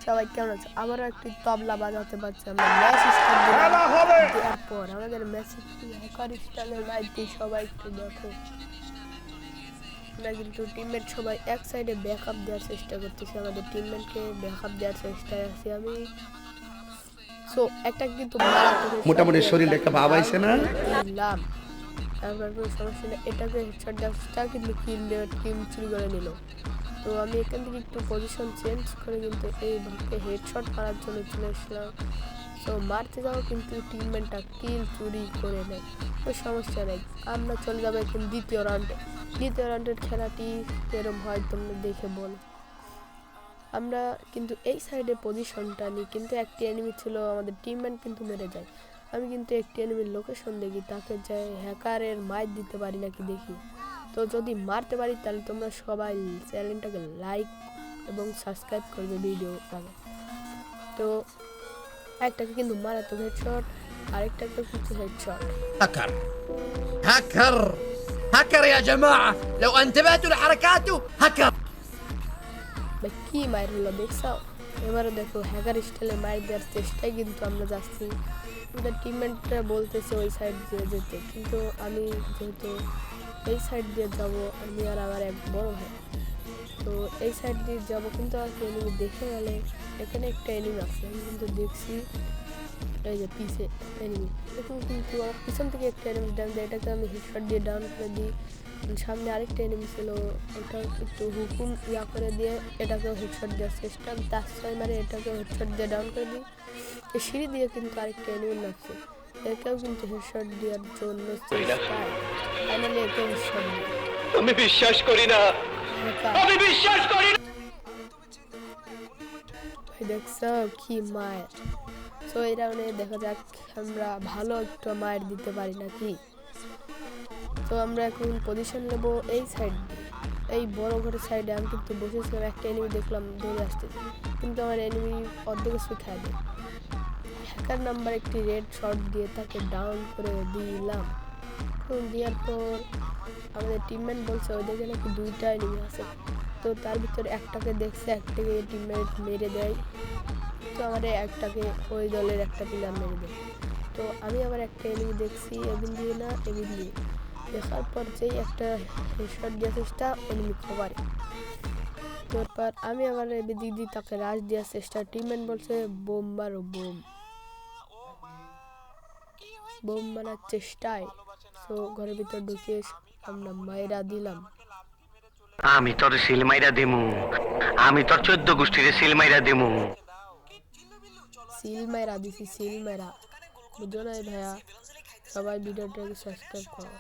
সবাই কেমন আছে? আবারও একটি তবলা বাজাতে পারছি আমরা। ম্যাচ স্টার্ট দেওয়ার পর আমাদের ম্যাচে হ্যাকার স্টাইলের লাইট সবাই একটু দেখো। আমরা কিন্তু টিমমেট সবাই এক সাইডে ব্যাকআপ দেওয়ার চেষ্টা করতেছি, আমাদের টিমমেটকে ব্যাকআপ দেওয়ার চেষ্টায় আছি আমি। সো একটা কিন্তু মোটামুটি শরীরে একটা ভাব আইছে না, দিলাম। তারপর কোনো সমস্যা নেই, এটাকে হেডশট দেওয়াটা কিন্তু কিল দেওয়ার টিম চুরি করে নিল। তো আমি এখান থেকে একটু পজিশন চেঞ্জ করে কিন্তু এই ভাগকে হেডশট মারার জন্য চলে এসলাম। তো মারতে যাও কিন্তু টিমমেটটা কিল চুরি করে নেয়, ওই সমস্যা নেই। আমরা চলে যাবো এখন দ্বিতীয় রাউন্ডে। দ্বিতীয় রাউন্ডের খেলাটি এরকম হয় তোমরা দেখে বলো। আমরা কিন্তু এই সাইডে পজিশনটা নিই, কিন্তু একটি এনিমি ছিল, আমাদের টিমমেট কিন্তু মেরে যায়। আমি কিন্তু একটি এনিমির লোকেশন দেখি, তাকে যাই হ্যাকারের মাইর দিতে পারি নাকি দেখি। তো যদি মারতে পারি তাহলে তোমরা সবাই চ্যানেলটাকে লাইক এবং সাবস্ক্রাইব করবে ভিডিও আগে। তো একটাকে কিন্তু মারাত্মক হেডশট, আরেকটাকে কিন্তু হেডশট। هاكر هاكر هاكر يا جماعة لو انتبهتوا لحركاته هاكر কি মায়ের হলো দেখছো? এবারে দেখো হ্যাকার স্টাইলে মার দেওয়ার চেষ্টায় কিন্তু আমরা যাচ্ছি। আমাদের টিমমেটরা বলতেছে ওই সাইড দিয়ে যেতে, কিন্তু আমি যেহেতু এই সাইড দিয়ে যাবো, আমি আর আমার এক বড় ভাই, তো এই সাইড দিয়ে যাবো। কিন্তু আর এনিমি দেখে গেলে এখানে একটা এনিমি আছে, আমি কিন্তু দেখছি এই যে পিছে এনিমি, দেখুন কিন্তু আমার পিছন থেকে একটা এনিমি ডাউন দেয়, এটাকে আমি হেডশট দিয়ে ডাউন করে দিই। সামনে আরেকটা এনিমি ছিল, ওটা একটু হুকুম ইয়া করে দিয়ে এটাকেও হেডশট দেওয়ার চেষ্টা, 10-6 মারে এটাকেও হেডশট দিয়ে ডাউন করে দিই। এই সিঁড়ি দিয়ে কিন্তু আরেকটা এনিমি লাগছে, একেও কিন্তু হেডশট দেওয়ার জন্য চেষ্টায় ফাইনালি একেও হেডশট দিই। আমি বিশ্বাস করি না, আমি বিশ্বাস করি না। দেখছো কি মায়ের। তো এই রাউন্ডে দেখা যাক আমরা ভালো একটু মায়ের দিতে পারি নাকি। তো আমরা এখন পজিশন নেব এই সাইড দিয়ে, এই বড় ঘরের সাইডে। আমি কিন্তু বসেছিলাম, একটা এনিমি দেখলাম ধরে আসতেছে, কিন্তু আমার এনিমি অর্ধেক কিছু খায় দেয়। হ্যাকার নাম্বার একটি রেড শট দিয়ে তাকে ডাউন করে দিলাম। দেওয়ার পর আমাদের টিমমেট বলছে ওইদিকে নাকি 2টা এনিমি আছে, তো তার ভিতরে একটাকে দেখছে, একটাকে টিমমেট মেরে দেয়। তো আমার একটাকে ওই দলের একটা প্লেয়ার মেরে দেয়। তো আমি আবার একটা এনিমি দেখছি এবিন দিয়ে না এবিন দিয়ে, দেখার পর যেই একটা হেডশট দেওয়ার চেষ্টা এনিমি কভারে। তারপর আমি আবার এদিক দিয়ে তাকে রাশ দেওয়ার চেষ্টা, টিমমেট বলছে বোম মারো, বোম বোম মারার চেষ্টায়। তো ঘরের ভিতর ঢুকে আমরা মাইরা দিলাম। আমি তোর সিলমাইরা দিমু, আমি তোর 14 গোষ্ঠীর সিলমাইরা দিমু। সিল মাইরা দিছি, সিল মাইরা। বুঝো না ভাইয়া, সবাই ভিডিওটাকে সাবস্ক্রাইব করো।